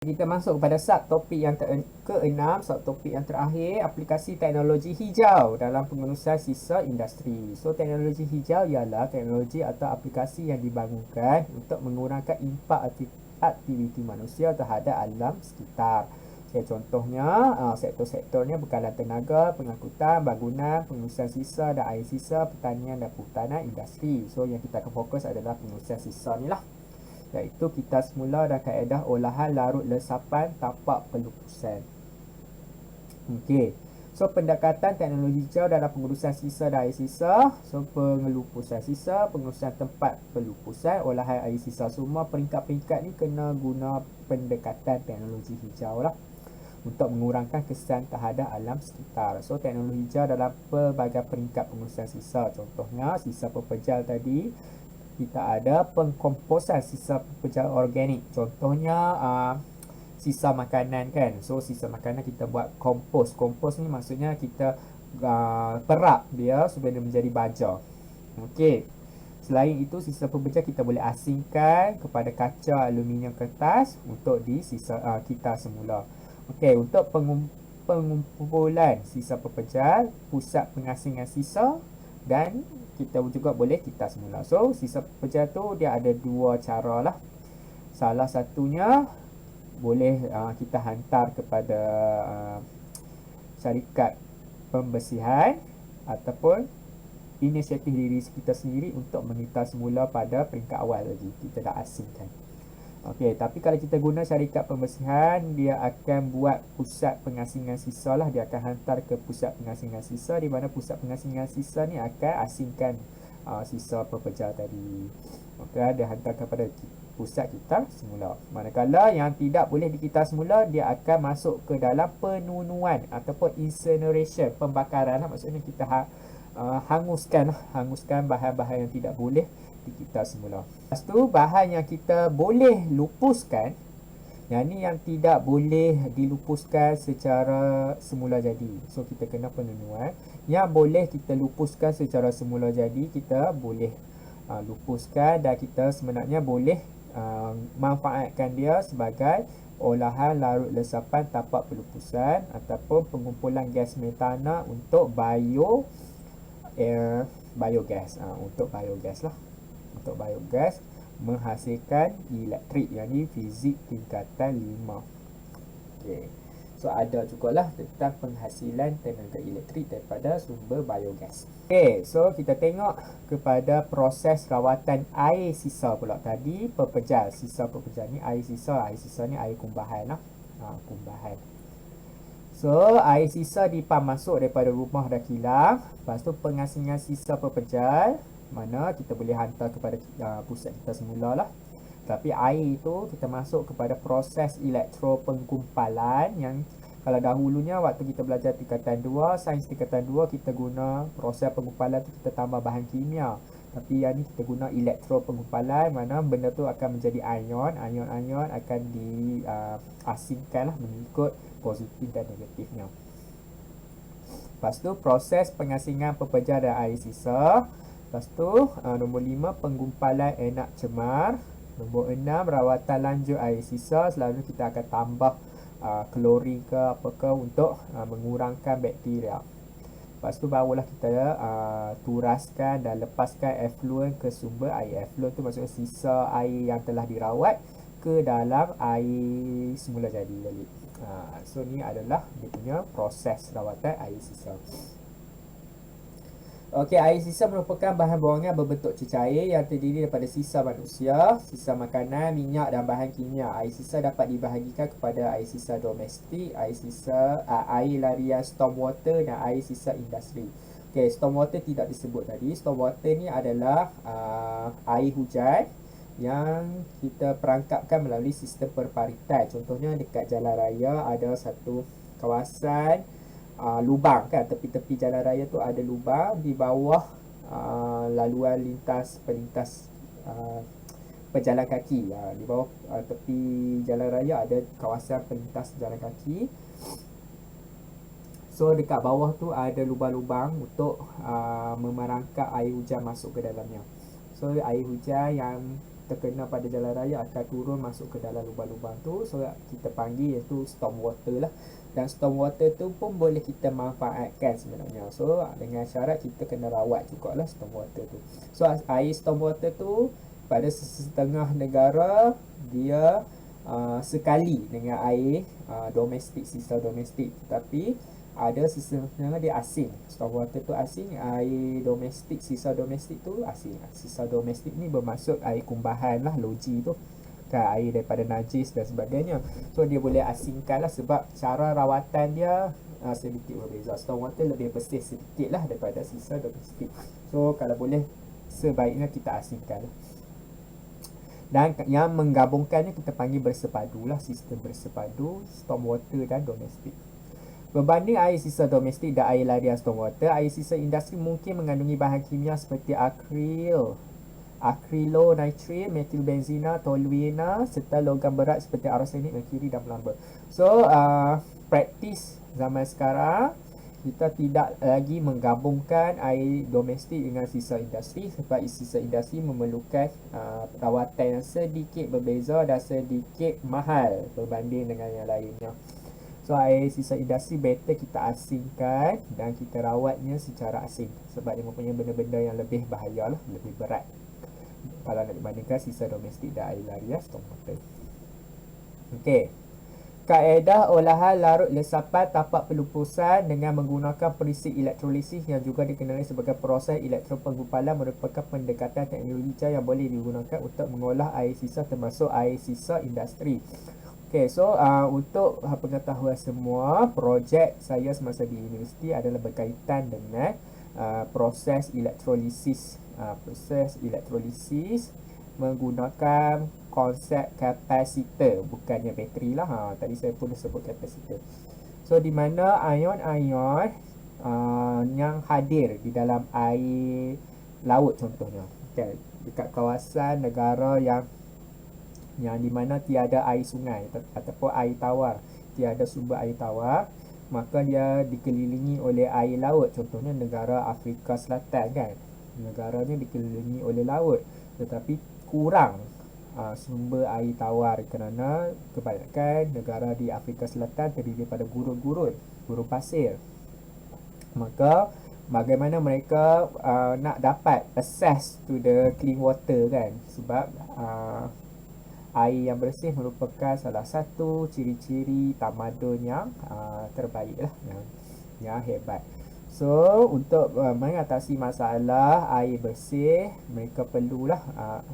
Kita masuk kepada subtopik yang ke-6, subtopik yang terakhir, aplikasi teknologi hijau dalam pengurusan sisa industri. So, teknologi hijau ialah teknologi atau aplikasi yang dibangunkan untuk mengurangkan impak aktiviti manusia terhadap alam sekitar. Okay, contohnya, sektor-sektornya bekalan tenaga, pengangkutan, bangunan, pengurusan sisa dan air sisa, pertanian dan perhutanan, industri. So, yang kita akan fokus adalah pengurusan sisa ni lah. Iaitu kita semula dan kaedah olahan larut lesapan tapak pelupusan. Okey. So, pendekatan teknologi hijau dalam pengurusan sisa dan air sisa. So, pengelupusan sisa, pengurusan tempat pelupusan, olahan air sisa. Semua peringkat-peringkat ni kena guna pendekatan teknologi hijau lah untuk mengurangkan kesan terhadap alam sekitar. So, teknologi hijau dalam pelbagai peringkat pengurusan sisa. Contohnya, sisa pepejal tadi, kita ada pengkomposan sisa pepejal organik. Contohnya sisa makanan kan. So sisa makanan kita buat kompos. Kompos ni maksudnya kita perap dia supaya dia menjadi baja. Okey. Selain itu, sisa pepejal kita boleh asingkan kepada kaca, aluminium, kertas untuk disisa kita semula. Okey, untuk pengumpulan sisa pepejal, pusat pengasingan sisa dan kita juga boleh kita semula. So, sisa pepejal tu dia ada dua cara lah. Salah satunya boleh kita hantar kepada syarikat pembersihan ataupun inisiatif diri kita sendiri untuk menita semula pada peringkat awal lagi. Kita dah asingkan. Okey, tapi kalau kita guna syarikat pembersihan, dia akan buat pusat pengasingan sisa lah. Dia akan hantar ke pusat pengasingan sisa, di mana pusat pengasingan sisa ni akan asingkan sisa pepejal tadi. Maka dia hantar kepada pusat kita semula. Manakala yang tidak boleh dikita semula, dia akan masuk ke dalam penunuan ataupun incineration, pembakaran lah. Maksudnya kita hanguskan bahan-bahan yang tidak boleh dikita semula. Lepas tu, bahan yang kita boleh lupuskan, yang ni yang tidak boleh dilupuskan secara semula jadi. So, kita kena penunuan. Yang boleh kita lupuskan secara semula jadi, kita boleh lupuskan dan kita sebenarnya boleh manfaatkan dia sebagai olahan larut lesapan tapak pelupusan ataupun pengumpulan gas metana untuk biogas. Untuk biogas lah. Untuk biogas menghasilkan elektrik, yang ni fizik tingkatan 5. Okay. So, ada jugalah tentang penghasilan tenaga elektrik daripada sumber biogas. Okay, so kita tengok kepada proses rawatan air sisa pula tadi. Pepejal, sisa pepejal ni air sisa. Air sisa ni air kumbahan lah. Kumbahan. So, air sisa dipam masuk daripada rumah dah kilang. Lepas tu pengasingan sisa pepejal, mana kita boleh hantar kepada pusat kita semula lah. Tapi air itu kita masuk kepada proses elektro penggumpalan, yang kalau dahulunya waktu kita belajar tingkatan 2, sains tingkatan 2, kita guna proses penggumpalan tu kita tambah bahan kimia. Tapi yang ni kita guna elektro penggumpalan, mana benda tu akan menjadi ion. Ion-ion akan diasingkan lah mengikut positif dan negatifnya. Lepas tu proses pengasingan pepejal dan air sisa. Lepas tu nombor 5, penggumpalan enak cemar. Nombor 6, rawatan lanjut air sisa. Selalu kita akan tambah klorin ke apakah untuk mengurangkan bakteria. Lepas tu barulah kita turaskan dan lepaskan effluent ke sumber air. Effluent tu maksudnya sisa air yang telah dirawat ke dalam air semula jadi balik. So, ni adalah dia punya proses rawatan air sisa. Okey, air sisa merupakan bahan buangan berbentuk cecair yang terdiri daripada sisa manusia, sisa makanan, minyak dan bahan kimia. Air sisa dapat dibahagikan kepada air sisa domestik, air sisa air larian stormwater dan air sisa industri. Okey, stormwater tidak disebut tadi. Stormwater ni adalah air hujan yang kita perangkapkan melalui sistem perparitan. Contohnya dekat jalan raya ada satu kawasan lubang kan, tepi-tepi jalan raya tu ada lubang di bawah laluan pelintas pejalan kaki. Di bawah tepi jalan raya ada kawasan pelintas jalan kaki. So, dekat bawah tu ada lubang-lubang untuk memerangkap air hujan masuk ke dalamnya. So, air hujan yang terkena pada jalan raya akan turun masuk ke dalam lubang-lubang tu. So kita panggil iaitu storm water lah. Dan storm water tu pun boleh kita manfaatkan sebenarnya. So dengan syarat kita kena rawat jugalah storm water tu. So air storm water tu pada setengah negara dia sekali dengan air domestik, sisa domestik. Tapi ada sisanya dia asing. Storm water tu asing, air domestik, sisa domestik tu asing. Sisa domestik ni bermaksud air kumbahan lah, loji tu kan, air daripada najis dan sebagainya. So dia boleh asingkan lah sebab cara rawatan dia sedikit berbeza. Storm water lebih bersih sedikit lah daripada sisa domestik. So kalau boleh sebaiknya kita asingkan lah. Dan yang menggabungkannya kita panggil bersepadu lah, sistem bersepadu storm water dan domestik. Berbanding air sisa domestik dan air larian storm water, air sisa industri mungkin mengandungi bahan kimia seperti acrylonitrile, metilbenzina, toluena serta logam berat seperti arsenik, merkuri dan pelamba. So praktis zaman sekarang kita tidak lagi menggabungkan air domestik dengan sisa industri sebab sisa industri memerlukan rawatan yang sedikit berbeza dan sedikit mahal berbanding dengan yang lainnya. So air sisa industri better kita asingkan dan kita rawatnya secara asing sebab dia mempunyai benda-benda yang lebih bahaya lah, lebih berat kalau nak dibandingkan sisa domestik dan air larian storm water. Okey. Kaedah olahan larut lesapan tapak pelupusan dengan menggunakan prinsip elektrolisis yang juga dikenali sebagai proses elektropenggumpalan merupakan pendekatan teknologi yang boleh digunakan untuk mengolah air sisa termasuk air sisa industri. Okay, so untuk pengetahuan semua, projek saya semasa di universiti adalah berkaitan dengan proses elektrolisis. Proses elektrolisis menggunakan konsep kapasitor, bukannya bateri lah. Tadi saya pun sebut kapasitor. So di mana ion-ion yang hadir di dalam air laut contohnya, okay, dekat kawasan negara yang di mana tiada air sungai ataupun air tawar, tiada sumber air tawar, maka dia dikelilingi oleh air laut. Contohnya negara Afrika Selatan kan, negaranya dikelilingi oleh laut tetapi kurang sumber air tawar kerana kebanyakan negara di Afrika Selatan terdiri pada gurun pasir. Maka bagaimana mereka nak dapat access to the clean water kan, sebab air yang bersih merupakan salah satu ciri-ciri tamadun yang terbaik lah, yang hebat. So untuk mengatasi masalah air bersih, mereka perlulah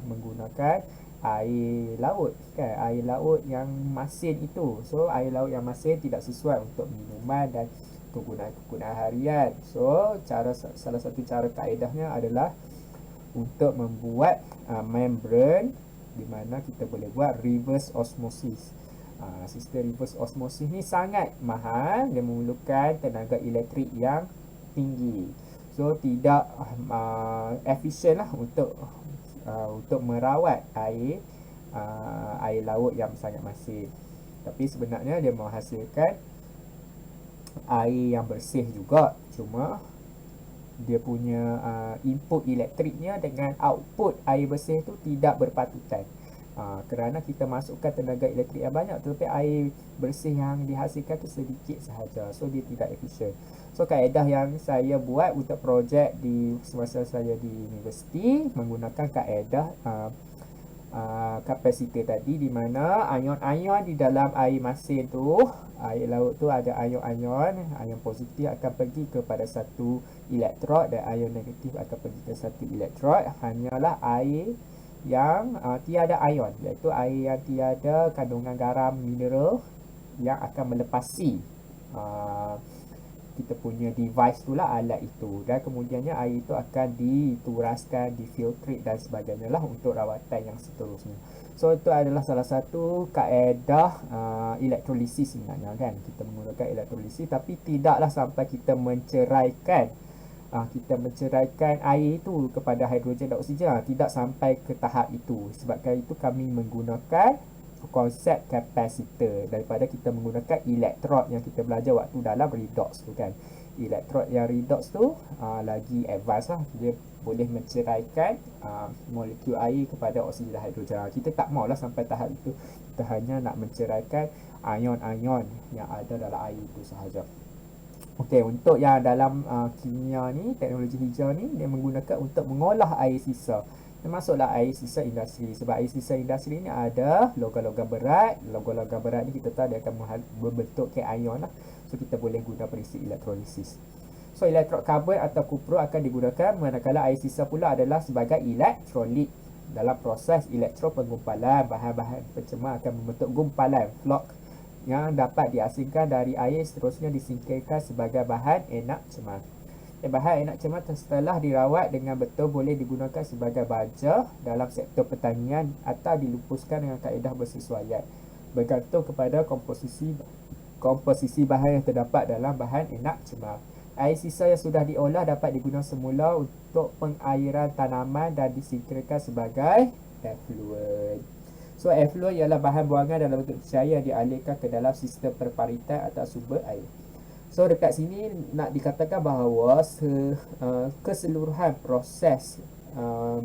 menggunakan air laut kan, air laut yang masin itu. So air laut yang masin tidak sesuai untuk minuman dan kegunaan harian. So salah satu cara kaedahnya adalah untuk membuat membran di mana kita boleh buat reverse osmosis. Sistem reverse osmosis ni sangat mahal, dia memerlukan tenaga elektrik yang tinggi. So tidak efisien lah untuk merawat air laut yang sangat masin. Tapi sebenarnya dia menghasilkan air yang bersih juga, cuma dia punya input elektriknya dengan output air bersih tu tidak berpatutan. Kerana kita masukkan tenaga elektrik yang banyak tetapi air bersih yang dihasilkan tu sedikit sahaja. So dia tidak efisien. So kaedah yang saya buat untuk projek di semasa saya di universiti menggunakan kaedah kapasitor tadi, di mana ion-ion di dalam air masin tu, air laut tu ada ion-ion, ion positif akan pergi kepada satu elektrod dan ion negatif akan pergi ke satu elektrod. Hanyalah air yang tiada ion, iaitu air yang tiada kandungan garam mineral yang akan melepasi kita punya device tu lah, alat itu, dan kemudiannya air itu akan dituraskan, difiltrate dan sebagainya lah untuk rawatan yang seterusnya. So itu adalah salah satu kaedah elektrolisis sebenarnya kan, kita menggunakan elektrolisis tapi tidaklah sampai kita menceraikan air itu kepada hidrogen dan oksigen. Tidak sampai ke tahap itu. Sebabkan itu kami menggunakan konsep kapasitor daripada kita menggunakan elektrod yang kita belajar waktu dalam redox tu kan. Elektrod yang redox tu lagi advance lah. Dia boleh menceraikan molekul air kepada oksigen dan hidrogen. Kita tak maulah sampai tahap itu. Kita hanya nak menceraikan ion-ion yang ada dalam air itu sahaja. Okey, untuk yang dalam kimia ni, teknologi hijau ni, dia menggunakan untuk mengolah air sisa. Termasuklah air sisa industri. Sebab air sisa industri ni ada logam-logam berat. Logam-logam berat ni kita tahu dia akan berbentuk ion lah. So, kita boleh guna prinsip elektrolisis. So, elektrod karbon atau kupro akan digunakan manakala air sisa pula adalah sebagai elektrolit. Dalam proses elektropenggumpalan, bahan-bahan pencemar akan membentuk gumpalan, flock, yang dapat diasingkan dari air seterusnya disingkirkan sebagai bahan enak cemar. Bahan enak cemar setelah dirawat dengan betul boleh digunakan sebagai baja dalam sektor pertanian atau dilupuskan dengan kaedah bersesuaian bergantung kepada komposisi bahan yang terdapat dalam bahan enak cemar. Air sisa yang sudah diolah dapat digunakan semula untuk pengairan tanaman dan disingkirkan sebagai effluent. So, effluent ialah bahan buangan dalam bentuk cair yang dialirkan ke dalam sistem perparitan atau sumber air. So, dekat sini nak dikatakan bahawa keseluruhan proses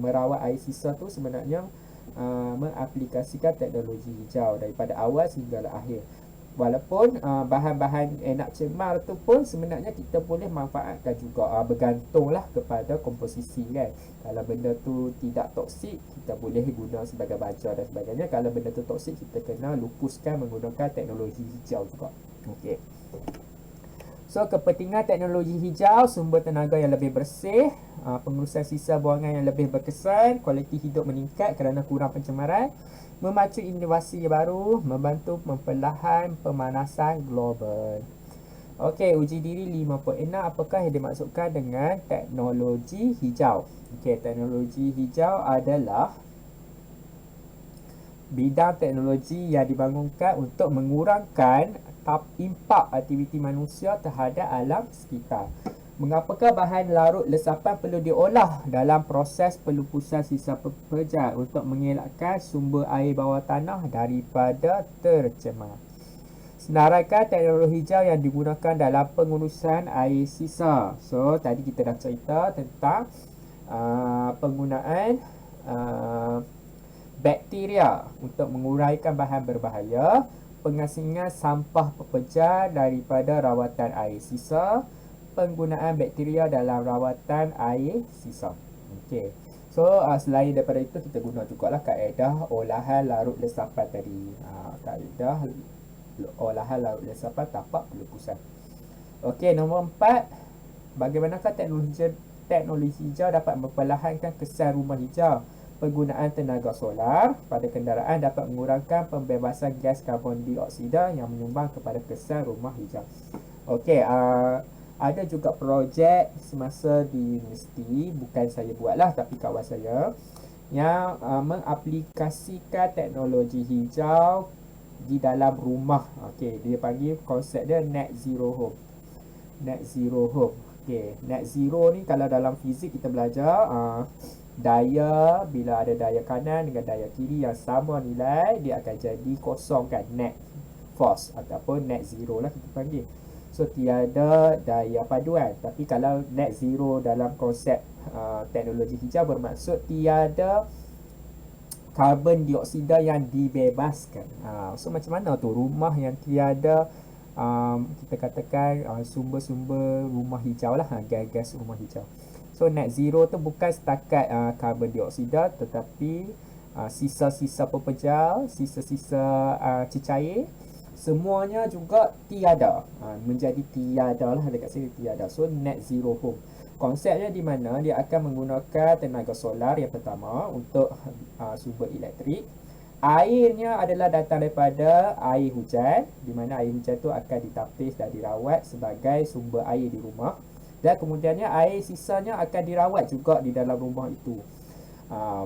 merawat air sisa tu sebenarnya mengaplikasikan teknologi hijau daripada awal sehingga akhir. Walaupun bahan-bahan enak cemar tu pun sebenarnya kita boleh manfaatkan juga, bergantunglah kepada komposisi kan. Kalau benda tu tidak toksik, kita boleh guna sebagai baja dan sebagainya. Kalau benda tu toksik, kita kena lupuskan menggunakan teknologi hijau juga. Okey. So, kepentingan teknologi hijau, sumber tenaga yang lebih bersih, pengurusan sisa buangan yang lebih berkesan, kualiti hidup meningkat kerana kurang pencemaran, memacu inovasi baru, membantu memperlahan pemanasan global. Okey, uji diri 5.6, apakah yang dimaksudkan dengan teknologi hijau? Okey, teknologi hijau adalah bidang teknologi yang dibangunkan untuk mengurangkan impak aktiviti manusia terhadap alam sekitar. Mengapakah bahan larut lesapan perlu diolah dalam proses pelupusan sisa pekerja untuk mengelakkan sumber air bawah tanah daripada tercemar? Senaraikan teknologi hijau yang digunakan dalam pengurusan air sisa. So, tadi kita dah cerita tentang penggunaan bakteria untuk menguraikan bahan berbahaya, pengasingan sampah pekerja daripada rawatan air sisa, penggunaan bakteria dalam rawatan air sisa. Okey. So, selain daripada itu, kita guna jugalah kaedah olahan larut lesapan tadi. Kaedah olahan larut lesapan tapak pelupusan. Okey, nombor 4. Bagaimanakah teknologi hijau dapat memperlahankan kesan rumah hijau? Penggunaan tenaga solar pada kenderaan dapat mengurangkan pembebasan gas karbon dioksida yang menyumbang kepada kesan rumah hijau. Okey, ada juga projek semasa di universiti, bukan saya buatlah tapi kawan saya yang mengaplikasikan teknologi hijau di dalam rumah. Okey, dia panggil konsep dia net zero home. Net zero home. Okey, net zero ni kalau dalam fizik kita belajar daya, bila ada daya kanan dengan daya kiri yang sama nilai, dia akan jadi kosong kan, net force ataupun net zero lah kita panggil. So, tiada daya paduan. Tapi kalau net zero dalam konsep teknologi hijau bermaksud tiada karbon dioksida yang dibebaskan. So, macam mana tu rumah yang tiada kita katakan sumber-sumber rumah hijau lah, gas-gas rumah hijau. So, net zero tu bukan setakat karbon dioksida, tetapi sisa-sisa pepejal, sisa-sisa cecair, semuanya juga tiada. Menjadi tiada lah dekat sini, tiada. So, net zero home. Konsepnya di mana dia akan menggunakan tenaga solar yang pertama untuk sumber elektrik. Airnya adalah datang daripada air hujan, di mana air hujan tu akan ditapis dan dirawat sebagai sumber air di rumah. Dan kemudiannya air sisanya akan dirawat juga di dalam rumah itu.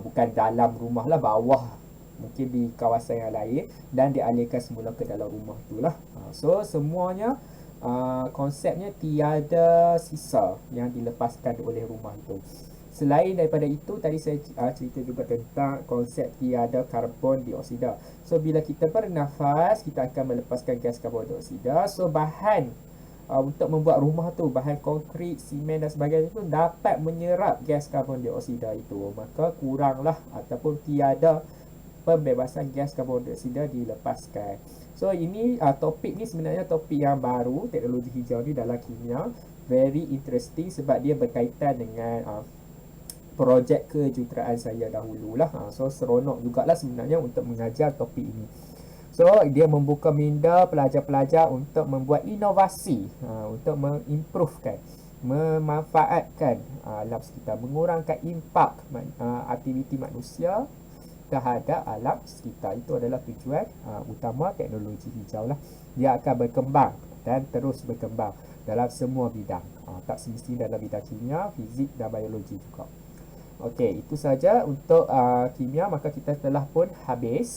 Bukan dalam rumah lah, bawah. Mungkin di kawasan yang lain. Dan dialirkan semula ke dalam rumah itulah. So, semuanya konsepnya tiada sisa yang dilepaskan oleh rumah itu. Selain daripada itu, tadi saya cerita juga tentang konsep tiada karbon dioksida. So, bila kita bernafas, kita akan melepaskan gas karbon dioksida. So, bahan untuk membuat rumah tu, bahan konkrit, simen dan sebagainya tu dapat menyerap gas karbon dioksida itu, maka kuranglah ataupun tiada pembebasan gas karbon dioksida dilepaskan. So ini topik ni sebenarnya topik yang baru, teknologi hijau ni dalam kimia, very interesting sebab dia berkaitan dengan projek kejuruteraan saya dahululah. So seronok jugalah sebenarnya untuk mengajar topik ini. So dia membuka minda pelajar-pelajar untuk membuat inovasi, untuk mengimprovekan, memanfaatkan alam sekitar, mengurangkan impak aktiviti manusia terhadap alam sekitar. Itu adalah tujuan utama teknologi hijau lah. Dia akan berkembang dan terus berkembang dalam semua bidang, tak semestinya dalam bidang kimia, fizik dan biologi juga. Okey, itu saja untuk kimia. Maka kita telah pun habis.